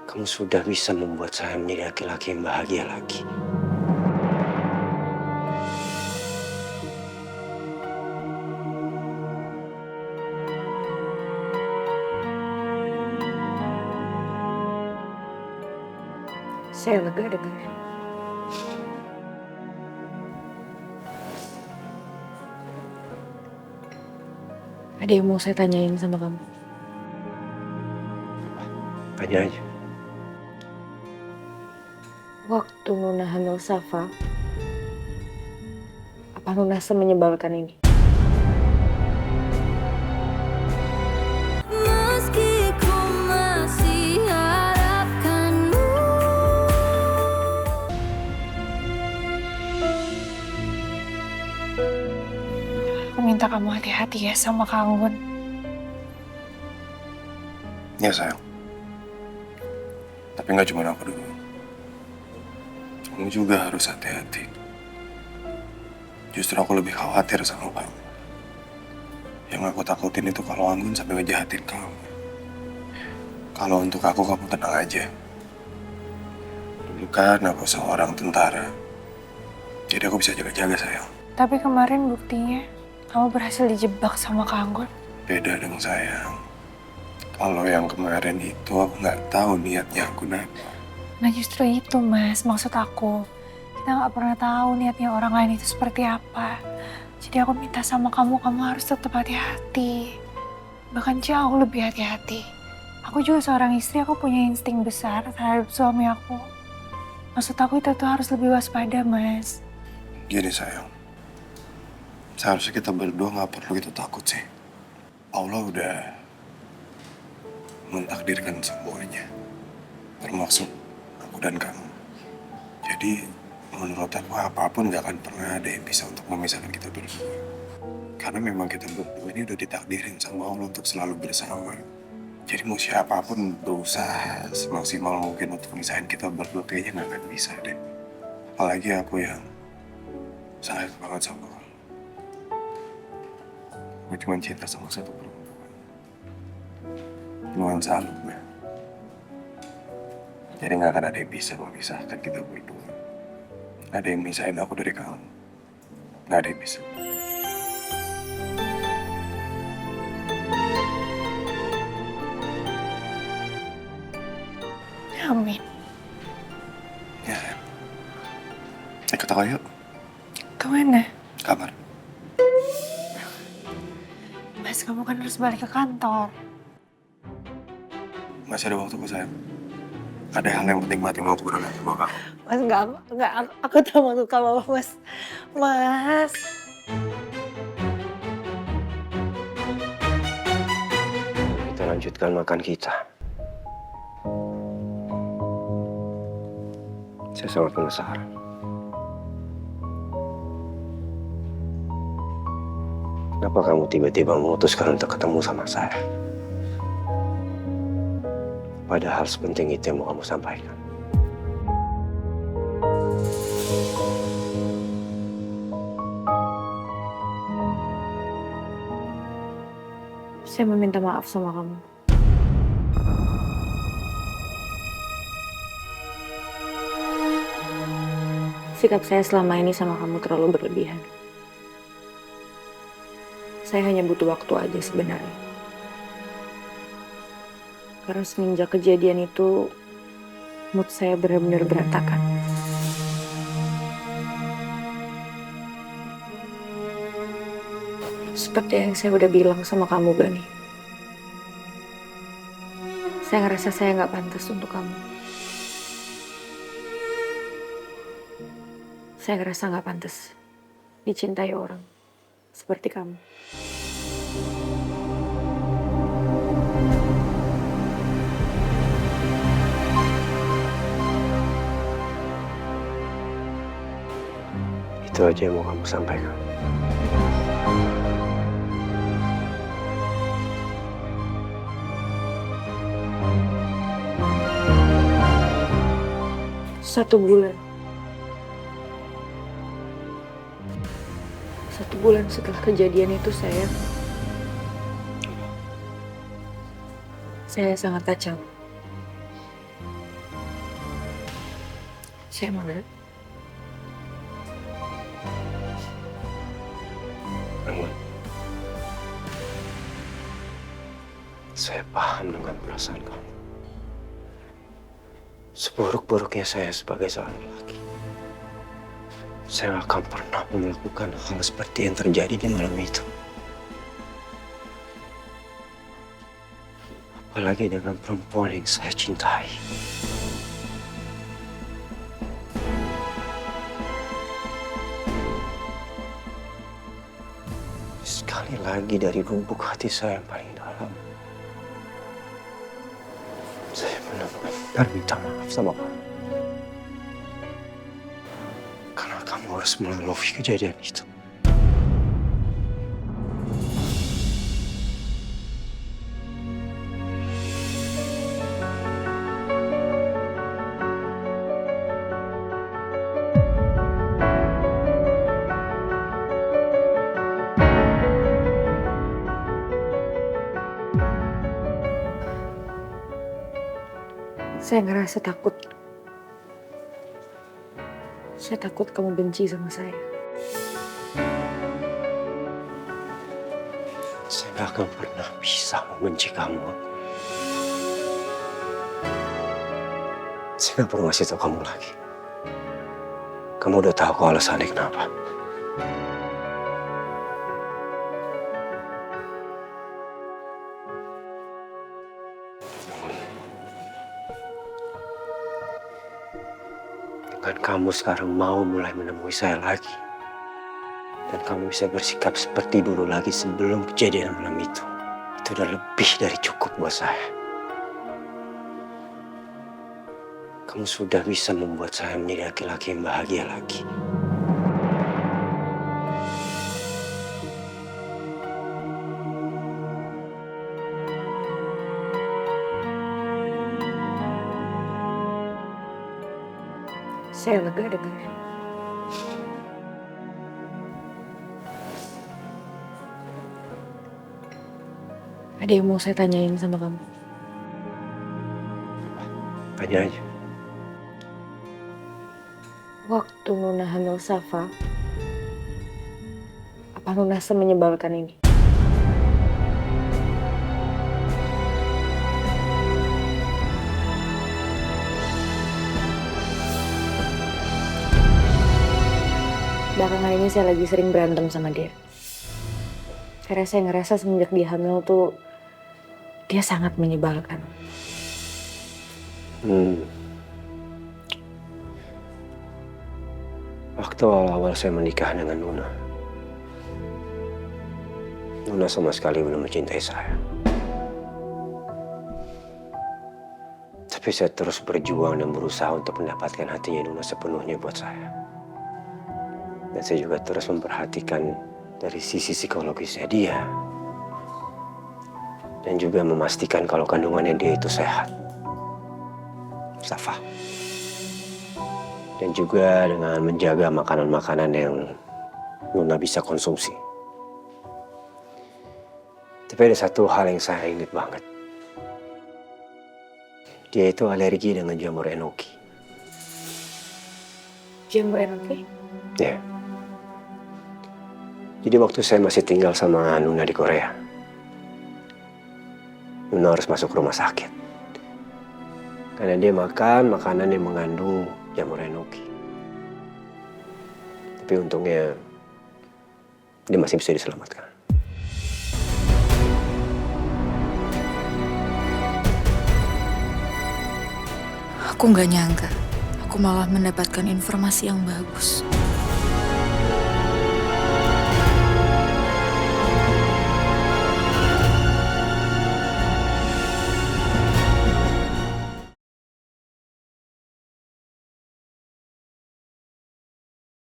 Kamu sudah bisa membuat saya menjadi laki-laki yang bahagia lagi. Saya lega dengarnya. Ada yang mau saya tanyain sama kamu. Tanya aja. Waktu Nuna hamil Safa, apa Nuna semenyebalkan ini? Meski ku masih harapkanmu. Aku minta kamu hati-hati ya sama Kak Anggun. Ya sayang. Tapi nggak cuma aku dulu. Kamu juga harus hati-hati. Justru aku lebih khawatir sama kamu. Yang aku takutin itu kalau Anggun sampai ngejahatin kamu. Kalau untuk aku, kamu tenang aja. Dulu kan aku seorang tentara. Jadi aku bisa jaga-jaga sayang. Tapi kemarin buktinya kamu berhasil dijebak sama Kak Anggun. Beda dong sayang. Kalau yang kemarin itu aku nggak tahu niatnya Anggun apa. Nah justru itu mas, maksud aku. Kita nggak pernah tahu niatnya orang lain itu seperti apa. Jadi aku minta sama kamu, kamu harus tetap hati-hati. Bahkan jauh lebih hati-hati. Aku juga seorang istri, aku punya insting besar terhadap suami aku. Maksud aku itu tuh harus lebih waspada mas. Gini sayang. Seharusnya kita berdua nggak perlu gitu takut sih. Allah udah mentakdirkan semuanya. Termasuk aku dan kamu. Jadi menurut aku apapun gak akan pernah ada yang bisa untuk memisahkan kita berdua. Karena memang kita berdua ini udah ditakdirin sama Allah untuk selalu bersama. Jadi mau siapapun berusaha semaksimal mungkin untuk memisahin kita berdua kayaknya gak akan bisa deh. Apalagi aku yang sayang banget sama kamu. Gue cuma cinta sama satu perempuan. Cuman salut gue. Jadi gak akan ada yang bisa memisahkan kita berdua. Gak ada yang misahin aku dari kamu. Gak ada yang bisa. Amin. Ya. Ikut aku yuk. Kemana? Kamar. Mas, kamu kan harus balik ke kantor. Masih ada waktu kok sayang. Ada hal yang penting banget yang mau aku bilang sama kamu. Mas, enggak, aku tahu maksud kamu apa, Mas. Mas. Kita lanjutkan makan kita. Saya sangat penasaran. Kenapa kamu tiba-tiba memutuskan untuk ketemu sama saya? Padahal sepenting itu yang mau kamu sampaikan. Saya meminta maaf sama kamu. Sikap saya selama ini sama kamu terlalu berlebihan. Saya hanya butuh waktu aja sebenarnya. Karena semenjak kejadian itu, mood saya benar-benar berantakan. Seperti yang saya udah bilang sama kamu, Gani. Saya ngerasa saya nggak pantas untuk kamu. Saya ngerasa nggak pantas dicintai orang seperti kamu. Itu aja yang mau kamu sampaikan. Satu bulan. 1 bulan setelah kejadian itu saya sangat kacau. Saya mana? Anggun, saya paham dengan perasaan kamu. Seburuk-buruknya saya sebagai seorang laki, saya gak akan pernah melakukan hal seperti yang terjadi di malam itu. Apalagi dengan perempuan yang saya cintai. Sekali lagi dari lubuk hati saya yang paling dalam, saya benar-benar minta maaf sama kamu. Karena kamu harus melalui kejadian itu. Saya ngerasa takut. Saya takut kamu benci sama saya. Saya gak akan pernah bisa membenci kamu. Saya gak perlu ngasih tau kamu lagi. Kamu udah tahu kok alasannya kenapa. Dengan kamu sekarang mau mulai menemui saya lagi. Dan kamu bisa bersikap seperti dulu lagi sebelum kejadian malam itu. Itu udah lebih dari cukup buat saya. Kamu sudah bisa membuat saya menjadi laki-laki yang bahagia lagi. Saya lega dengarnya. Ada yang mau saya tanyain sama kamu. Tanya aja. Waktu Nuna hamil Safa, apa Nuna semenyebalkan ini? Belakangan ini saya lagi sering berantem sama dia. Karena saya ngerasa semenjak dia hamil tuh, dia sangat menyebalkan. Waktu awal-awal saya menikah dengan Nuna, Nuna sama sekali belum mencintai saya. Tapi saya terus berjuang dan berusaha untuk mendapatkan hatinya Nuna sepenuhnya buat saya. Dan saya juga terus memperhatikan dari sisi psikologisnya dia. Dan juga memastikan kalau kandungannya dia itu sehat. Safa. Dan juga dengan menjaga makanan-makanan yang Nuna bisa konsumsi. Tapi ada satu hal yang saya ingat banget. Dia itu alergi dengan jamur enoki. Jamur enoki? Ya. Jadi waktu saya masih tinggal sama Nuna di Korea, Nuna harus masuk rumah sakit. Karena dia makan makanan yang mengandung jamur enoki. Tapi untungnya dia masih bisa diselamatkan. Aku nggak nyangka, aku malah mendapatkan informasi yang bagus.